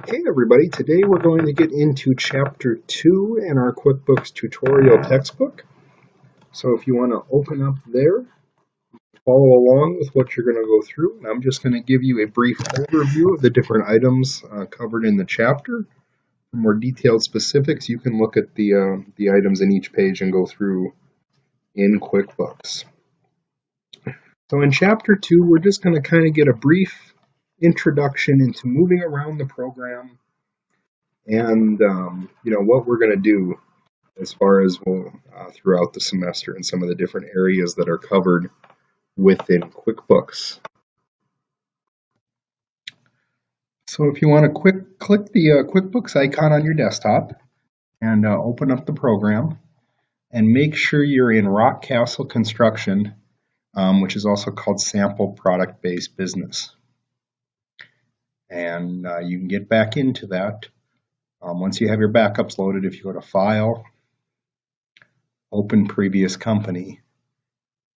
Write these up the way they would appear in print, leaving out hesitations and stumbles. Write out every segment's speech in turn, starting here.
Hey everybody, today we're going to get into Chapter 2 in our QuickBooks tutorial textbook. So if you want to open up there, follow along with what you're going to go through. And I'm just going to give you a brief overview of the different items covered in the chapter. For more detailed specifics, you can look at the items in each page and go through in QuickBooks. So in Chapter 2, we're just going to kind of get a brief introduction into moving around the program and what we're going to do as far as throughout the semester and some of the different areas that are covered within QuickBooks. So if you want to click the QuickBooks icon on your desktop and open up the program and make sure you're in Rock Castle Construction, which is also called Sample Product-Based Business. And you can get back into that. Once you have your backups loaded, if you go to File, Open Previous Company,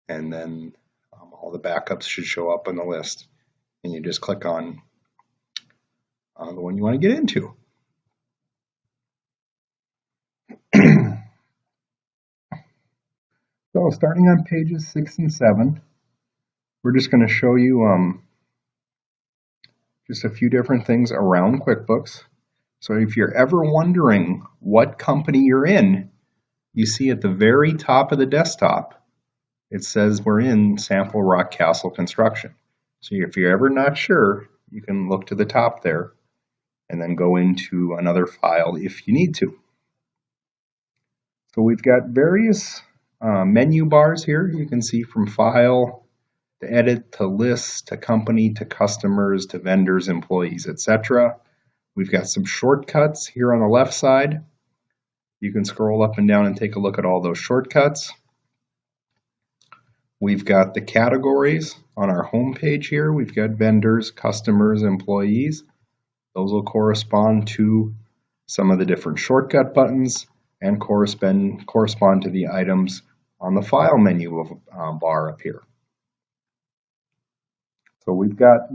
and then all the backups should show up on the list. And you just click on the one you want to get into. So starting on pages 6 and 7, we're just going to show you just a few different things around QuickBooks. So if you're ever wondering what company you're in, you see at the very top of the desktop, it says we're in Sample Rock Castle Construction. So if you're ever not sure, you can look to the top there and then go into another file if you need to. So we've got various menu bars here. You can see from File to Edit to Lists to Company to Customers to Vendors, Employees, etc. We've got some shortcuts here on the left side. You can scroll up and down and take a look at all those shortcuts. We've got the categories on our home page here. We've got vendors, customers, employees. Those will correspond to some of the different shortcut buttons and correspond to the items on the file menu of bar up here. So we've got,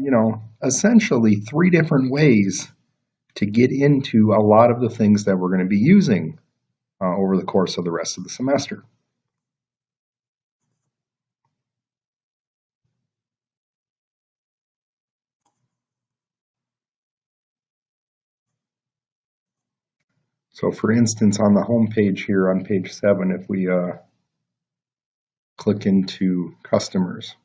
essentially 3 different ways to get into a lot of the things that we're going to be using over the course of the rest of the semester. So for instance, on the home page here on page 7, if we click into customers,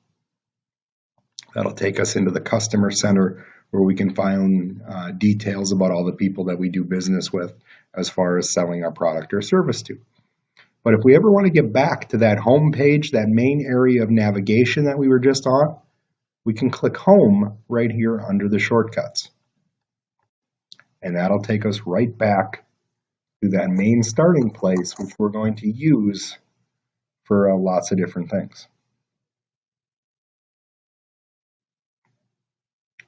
that'll take us into the customer center where we can find details about all the people that we do business with as far as selling our product or service to. But if we ever want to get back to that home page, that main area of navigation that we were just on, we can click home right here under the shortcuts. And that'll take us right back to that main starting place, which we're going to use for lots of different things.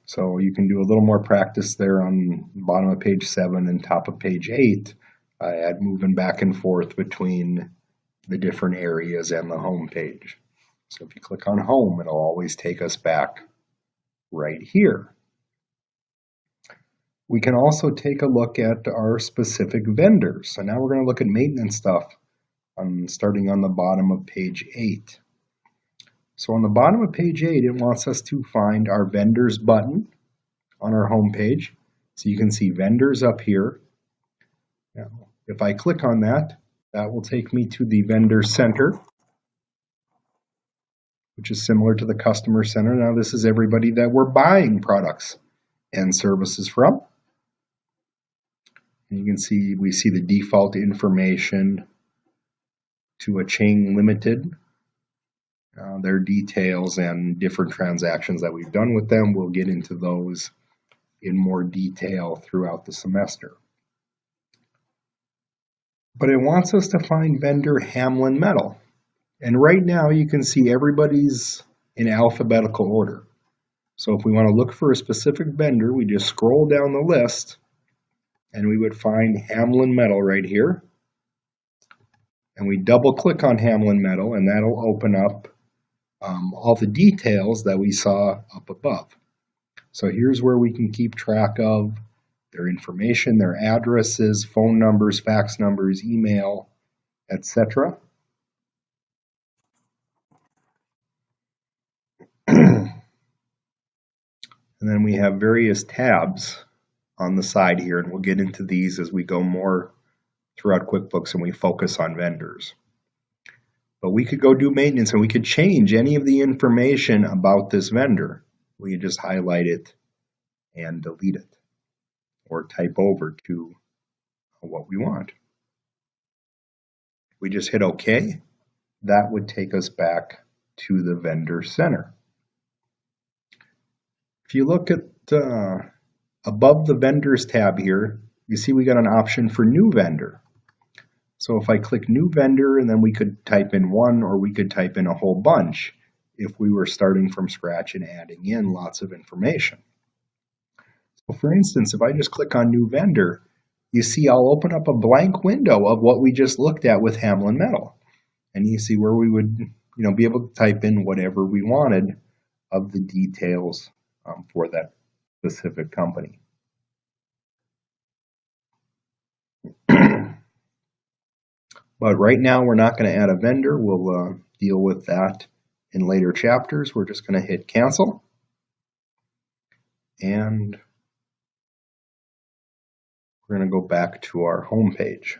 So you can do a little more practice there on the bottom of page 7 and top of page 8 at moving back and forth between the different areas and the home page. So if you click on home, it'll always take us back right here. We can also take a look at our specific vendors. So now we're going to look at maintenance stuff starting on the bottom of page 8. So on the bottom of page 8, it wants us to find our vendors button on our home page. So you can see vendors up here. Now, if I click on that, that will take me to the vendor center, which is similar to the customer center. Now this is everybody that we're buying products and services from. And you can see, we see the default information to a chain limited. Their details and different transactions that we've done with them. We'll get into those in more detail throughout the semester. But it wants us to find vendor Hamlin Metal. And right now you can see everybody's in alphabetical order. So if we want to look for a specific vendor, we just scroll down the list and we would find Hamlin Metal right here. And we double click on Hamlin Metal and that'll open up all the details that we saw up above. So here's where we can keep track of their information, their addresses, phone numbers, fax numbers, email, etc. And then we have various tabs on the side here, and we'll get into these as we go more throughout QuickBooks and we focus on vendors. But we could go do maintenance and we could change any of the information about this vendor. We could just highlight it and delete it or type over to what we want. We just hit OK. That would take us back to the vendor center. If you look at above the vendors tab here, you see we got an option for new vendor. So if I click new vendor, and then we could type in one, or we could type in a whole bunch if we were starting from scratch and adding in lots of information. So for instance, if I just click on new vendor, you see I'll open up a blank window of what we just looked at with Hamlin Metal. And you see where we would be able to type in whatever we wanted of the details for that specific company. But right now we're not going to add a vendor. We'll deal with that in later chapters. We're just going to hit cancel. And we're going to go back to our home page.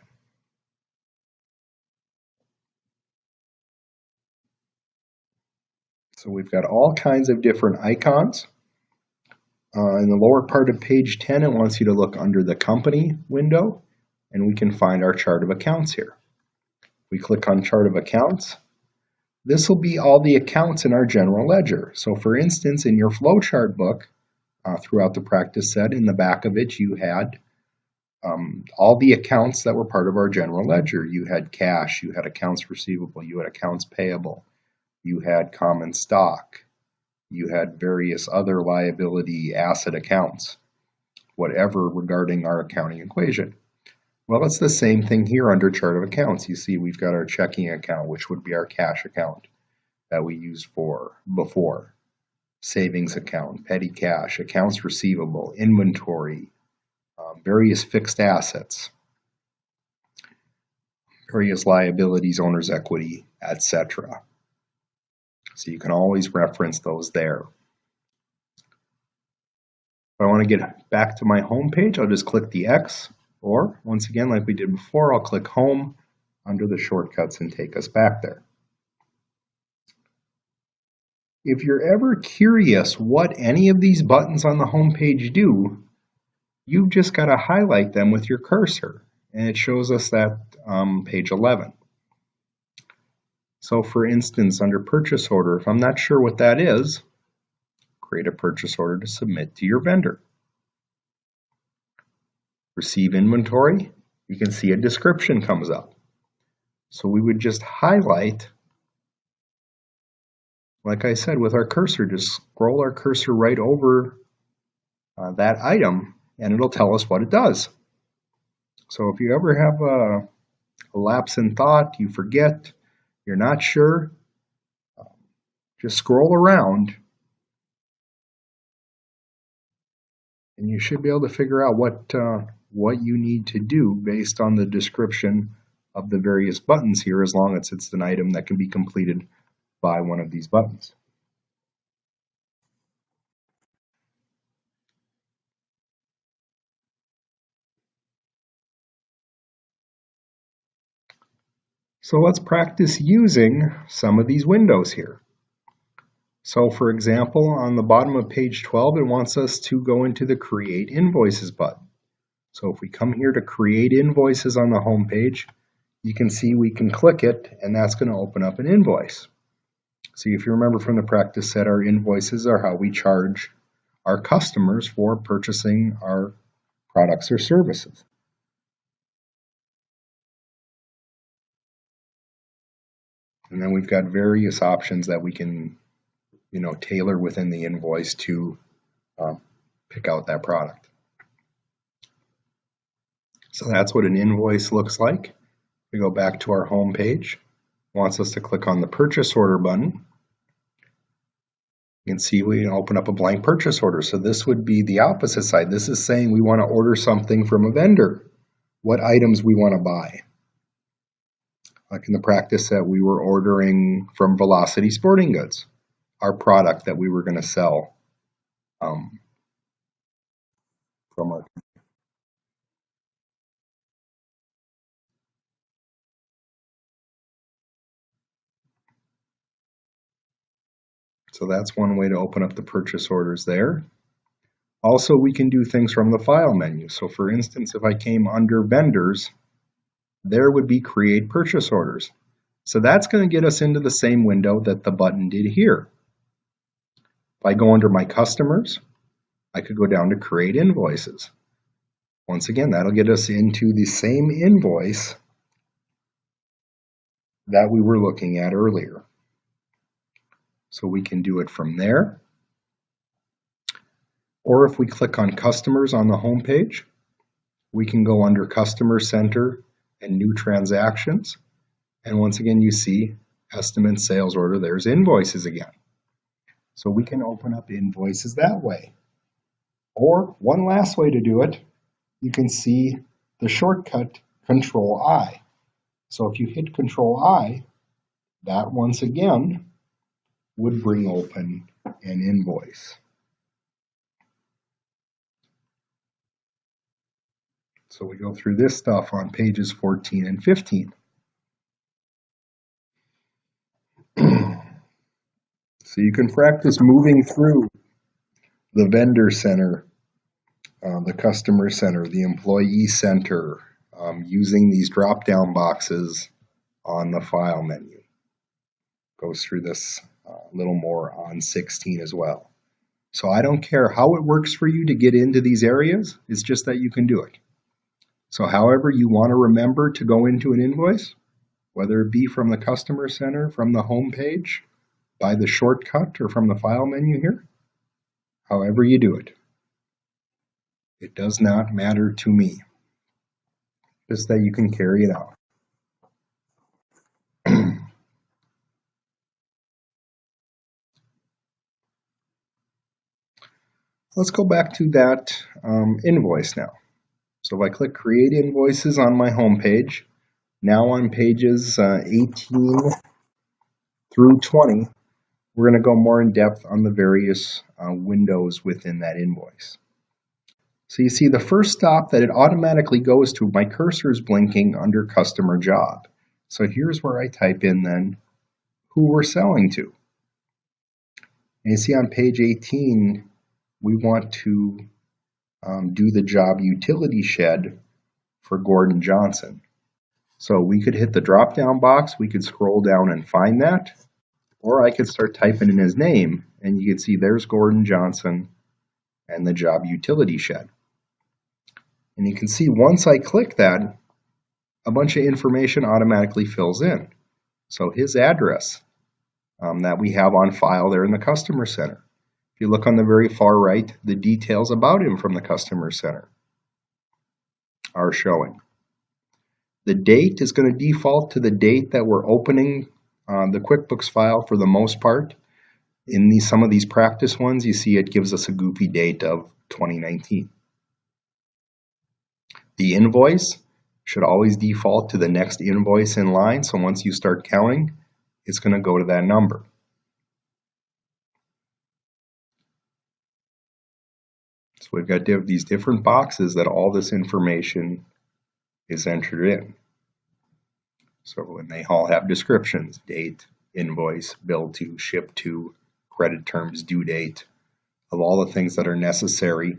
So we've got all kinds of different icons. In the lower part of page 10, it wants you to look under the company window, and we can find our chart of accounts here. We click on chart of accounts. This will be all the accounts in our general ledger. So for instance, in your flowchart book, throughout the practice set, in the back of it, you had all the accounts that were part of our general ledger. You had cash, you had accounts receivable, you had accounts payable, you had common stock, you had various other liability asset accounts, whatever regarding our accounting equation. Well, it's the same thing here under chart of accounts. You see we've got our checking account, which would be our cash account that we used for before, savings account, petty cash, accounts receivable, inventory, various fixed assets, various liabilities, owner's equity, etc. So you can always reference those there. If I want to get back to my home page, I'll just click the X. Or, once again, like we did before, I'll click Home under the shortcuts and take us back there. If you're ever curious what any of these buttons on the home page do, you've just got to highlight them with your cursor, and it shows us that page 11. So for instance, under purchase order, if I'm not sure what that is, create a purchase order to submit to your vendor. Receive inventory, you can see a description comes up. So we would just highlight, like I said, with our cursor, just scroll our cursor right over that item, and it'll tell us what it does. So if you ever have a lapse in thought, you forget, you're not sure, just scroll around and you should be able to figure out what you need to do based on the description of the various buttons here, as long as it's an item that can be completed by one of these buttons. So let's practice using some of these windows here. So for example, on the bottom of page 12, it wants us to go into the Create Invoices button. So if we come here to Create Invoices on the home page, you can see we can click it, and that's going to open up an invoice. See, if you remember from the practice set, our invoices are how we charge our customers for purchasing our products or services. And then we've got various options that we can, tailor within the invoice to pick out that product. So that's what an invoice looks like. We go back to our home page. It wants us to click on the purchase order button. You can see we open up a blank purchase order. So this would be the opposite side. This is saying we want to order something from a vendor, what items we want to buy. Like in the practice that we were ordering from Velocity Sporting Goods, our product that we were going to sell from our. So that's one way to open up the purchase orders there. Also, we can do things from the file menu. So for instance, if I came under vendors, there would be create purchase orders. So that's going to get us into the same window that the button did here. If I go under my customers, I could go down to create invoices. Once again, that'll get us into the same invoice that we were looking at earlier. So we can do it from there. Or if we click on customers on the home page, we can go under Customer Center and New Transactions. And once again, you see estimate sales order, there's invoices again. So we can open up invoices that way. Or one last way to do it, you can see the shortcut Control I. So if you hit Control I, that once again would bring open an invoice. So we go through this stuff on pages 14 and 15. So you can practice moving through the vendor center, the customer center, the employee center, using these drop-down boxes on the file menu. Goes through this a little more on 16 as well. So I don't care how it works for you to get into these areas, it's just that you can do it. So however you want to remember to go into an invoice, whether it be from the customer center, from the home page, by the shortcut, or from the file menu here, however you do it. It does not matter to me, just that you can carry it out. Let's go back to that invoice now. So if I click Create Invoices on my home page, now on pages 18 through 20, we're going to go more in depth on the various windows within that invoice. So you see the first stop that it automatically goes to, my cursor is blinking under Customer Job. So here's where I type in then who we're selling to. And you see on page 18, we want to do the job utility shed for Gordon Johnson. So we could hit the drop-down box, we could scroll down and find that, or I could start typing in his name, and you can see there's Gordon Johnson and the job utility shed. And you can see once I click that, a bunch of information automatically fills in. So his address that we have on file there in the Customer Center. If you look on the very far right, the details about him from the Customer Center are showing. The date is going to default to the date that we're opening the QuickBooks file for the most part. In some of these practice ones, you see it gives us a goofy date of 2019. The invoice should always default to the next invoice in line, so once you start counting, it's going to go to that number. So we've got these different boxes that all this information is entered in. So when they all have descriptions, date, invoice, bill to, ship to, credit terms, due date, of all the things that are necessary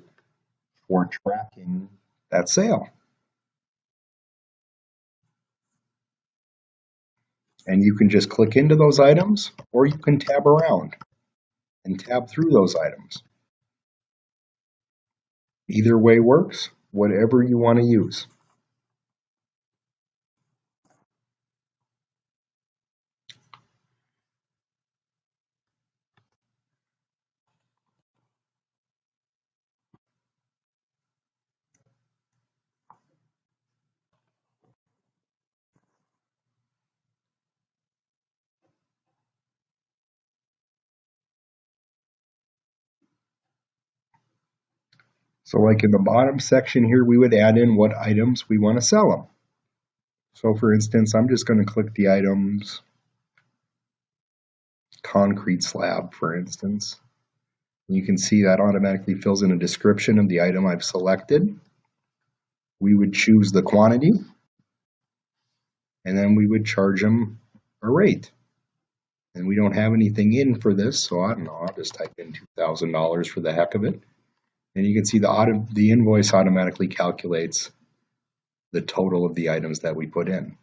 for tracking that sale. And you can just click into those items, or you can tab around and tab through those items. Either way works, whatever you want to use. So like in the bottom section here, we would add in what items we want to sell them. So for instance, I'm just going to click the items, concrete slab, for instance. You can see that automatically fills in a description of the item I've selected. We would choose the quantity, and then we would charge them a rate. And we don't have anything in for this, so I don't know, I'll just type in $2,000 for the heck of it. And you can see the invoice automatically calculates the total of the items that we put in.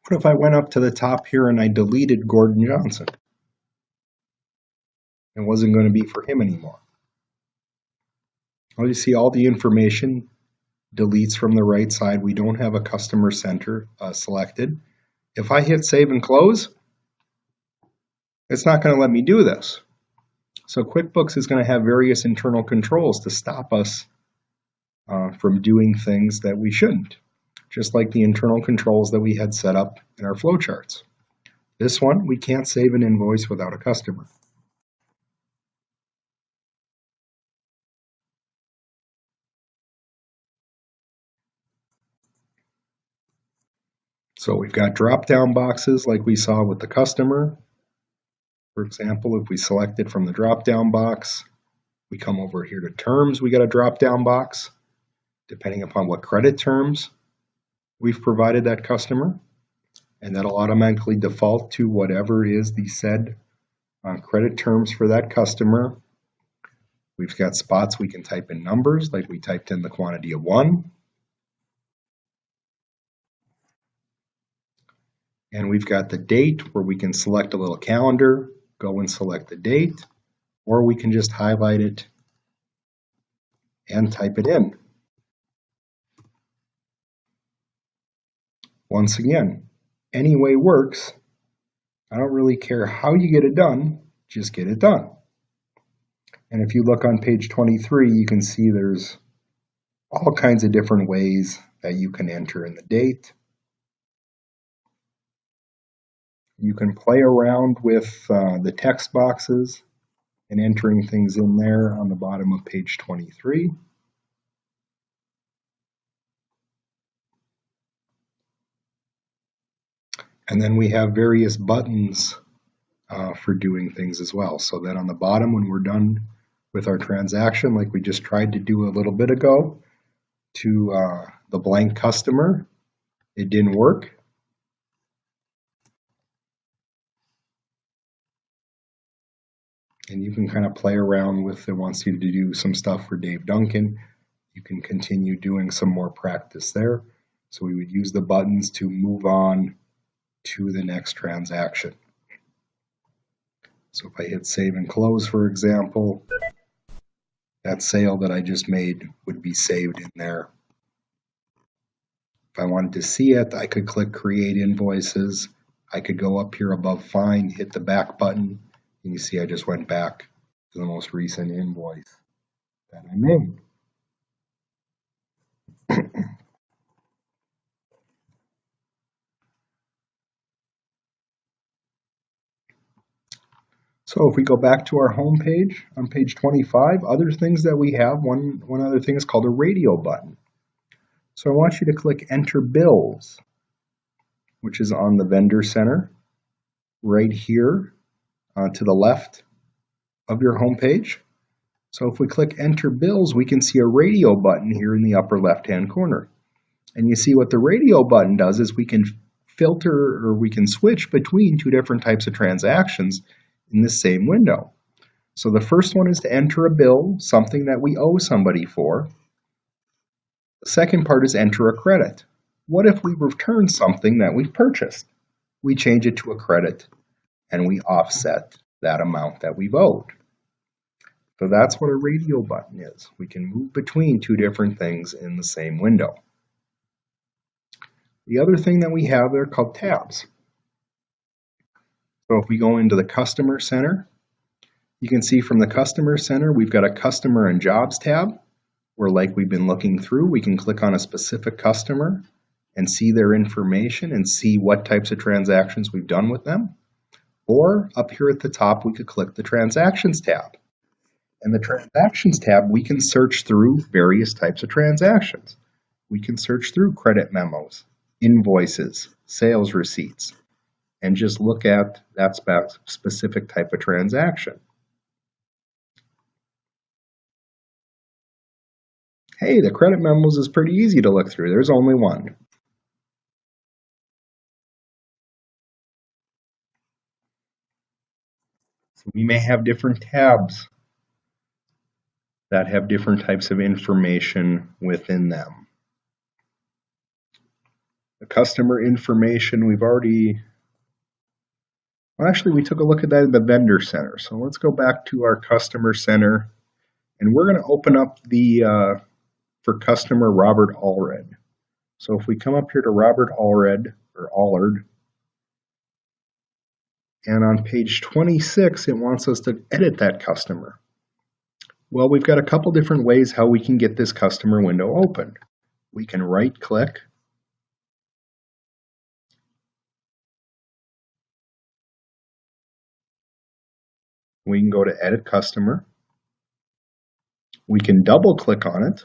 What if I went up to the top here and I deleted Gordon Johnson? It wasn't going to be for him anymore. Well, you see all the information deletes from the right side. We don't have a customer center selected. If I hit save and close, it's not going to let me do this. So QuickBooks is going to have various internal controls to stop us from doing things that we shouldn't, just like the internal controls that we had set up in our flowcharts. This one, we can't save an invoice without a customer. So we've got drop-down boxes like we saw with the customer. For example, if we select it from the drop-down box, we come over here to terms, we got a drop-down box. Depending upon what credit terms we've provided that customer, and that'll automatically default to whatever is the said credit terms for that customer. We've got spots we can type in numbers, like we typed in the quantity of 1. And we've got the date where we can select a little calendar, go and select the date, or we can just highlight it and type it in. Once again, any way works. I don't really care how you get it done, just get it done. And if you look on page 23, you can see there's all kinds of different ways that you can enter in the date. You can play around with the text boxes and entering things in there on the bottom of page 23. And then we have various buttons for doing things as well. So that on the bottom, when we're done with our transaction, like we just tried to do a little bit ago to the blank customer, it didn't work. And you can kind of play around with it. Wants you to do some stuff for Dave Duncan. You can continue doing some more practice there. So we would use the buttons to move on to the next transaction. So if I hit save and close, for example, that sale that I just made would be saved in there. If I wanted to see it, I could click create invoices. I could go up here above find, hit the back button, and you see I just went back to the most recent invoice that I made. So if we go back to our home page on page 25, other things that we have, one other thing is called a radio button. So I want you to click Enter Bills, which is on the Vendor Center right here to the left of your home page. So if we click Enter Bills, we can see a radio button here in the upper left-hand corner. And you see what the radio button does is we can filter or we can switch between two different types of transactions in the same window. So the first one is to enter a bill, something that we owe somebody for. The second part is enter a credit. What if we return something that we've purchased? We change it to a credit and we offset that amount that we've owed. So that's what a radio button is. We can move between two different things in the same window. The other thing that we have there are called tabs. So if we go into the Customer Center, you can see from the Customer Center, we've got a Customer and Jobs tab, where like we've been looking through, we can click on a specific customer and see their information and see what types of transactions we've done with them. Or up here at the top, we could click the Transactions tab. In the Transactions tab, we can search through various types of transactions. We can search through credit memos, invoices, sales receipts, and just look at that specific type of transaction. Hey, the credit memos is pretty easy to look through. There's only one. So we may have different tabs that have different types of information within them. The customer information, we've already, well, actually we took a look at that in the vendor center. So let's go back to our customer center, and we're going to open up the for customer Robert Allred. So if we come up here to Robert Allred, or Allard, and on page 26, it wants us to edit that customer. Well, we've got a couple different ways how we can get this customer window open. We can right click. We can go to edit customer. We can double click on it,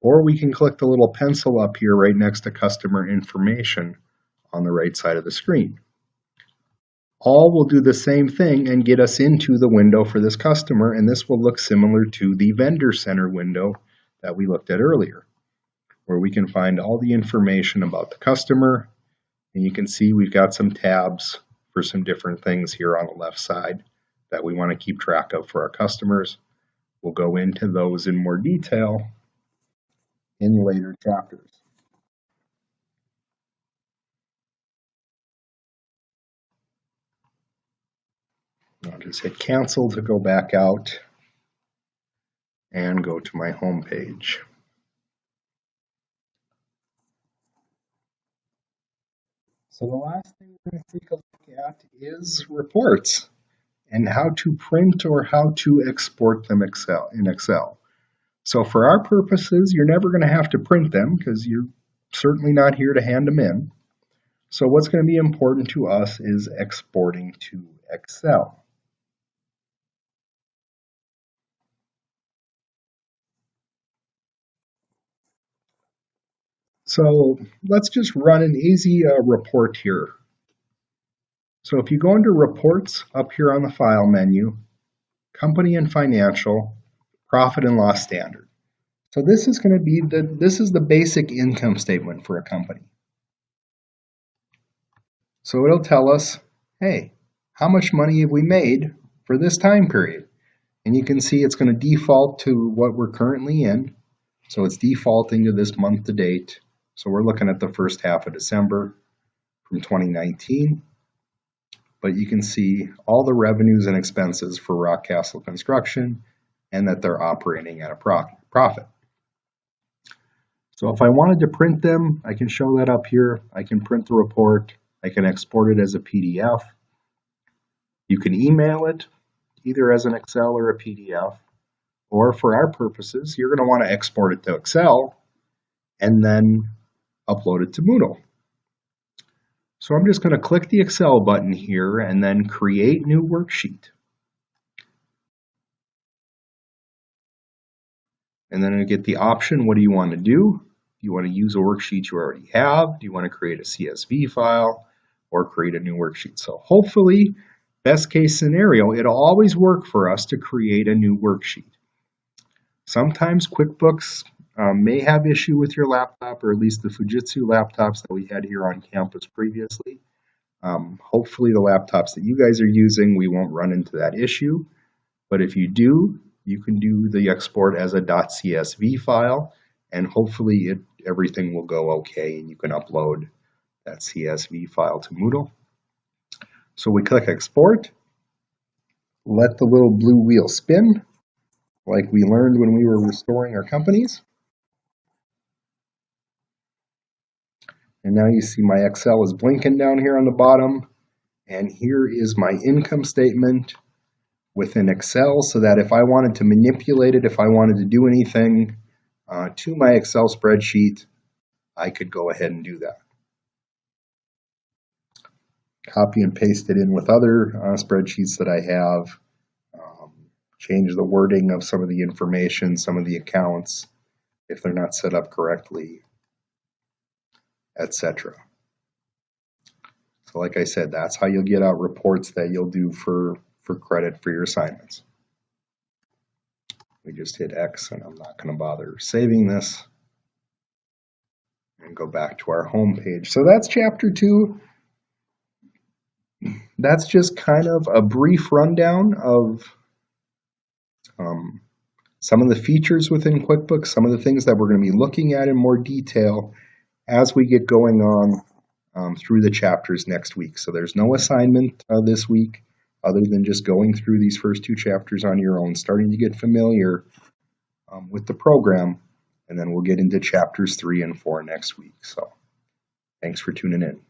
or we can click the little pencil up here right next to customer information on the right side of the screen. All will do the same thing and get us into the window for this customer, and this will look similar to the vendor center window that we looked at earlier, where we can find all the information about the customer, and you can see we've got some tabs for some different things here on the left side that we want to keep track of for our customers. We'll go into those in more detail in later chapters. I'll just hit cancel to go back out and go to my home page. So the last thing we're going to take a look at is reports and how to print or how to export them in Excel. So for our purposes, you're never going to have to print them because you're certainly not here to hand them in. So what's going to be important to us is exporting to Excel. So let's just run an easy report here. So if you go into Reports up here on the File menu, Company and Financial, Profit and Loss Standard. So this is going to be the basic income statement for a company. So it'll tell us, hey, how much money have we made for this time period? And you can see it's going to default to what we're currently in. So it's defaulting to this month to date. So we're looking at the first half of December from 2019. But you can see all the revenues and expenses for Rockcastle Construction and that they're operating at a profit. So if I wanted to print them, I can show that up here. I can print the report. I can export it as a PDF. You can email it either as an Excel or a PDF. Or for our purposes, you're going to want to export it to Excel and then upload it to Moodle. So I'm just going to click the Excel button here and then create new worksheet. And then I get the option, what do you want to do? Do you want to use a worksheet you already have? Do you want to create a CSV file or create a new worksheet? So hopefully, best case scenario, it'll always work for us to create a new worksheet. Sometimes QuickBooks may have issue with your laptop, or at least the Fujitsu laptops that we had here on campus previously. Hopefully the laptops that you guys are using, we won't run into that issue. But if you do, you can do the export as a .csv file, and hopefully everything will go okay and you can upload that CSV file to Moodle. So we click export, let the little blue wheel spin, like we learned when we were restoring our companies. And now you see my Excel is blinking down here on the bottom. And here is my income statement within Excel, so that if I wanted to manipulate it, if I wanted to do anything to my Excel spreadsheet, I could go ahead and do that. copy and paste it in with other spreadsheets that I have, change the wording of some of the information, some of the accounts, if they're not set up correctly, etc. So like I said, that's how you'll get out reports that you'll do for credit for your assignments. We just hit X, and I'm not going to bother saving this, and go back to our home page. So that's chapter 2. That's just kind of a brief rundown of some of the features within QuickBooks, some of the things that we're going to be looking at in more detail as we get going on through the chapters next week. So there's no assignment this week other than just going through these first 2 chapters on your own, starting to get familiar with the program, and then we'll get into chapters 3 and 4 next week. So thanks for tuning in.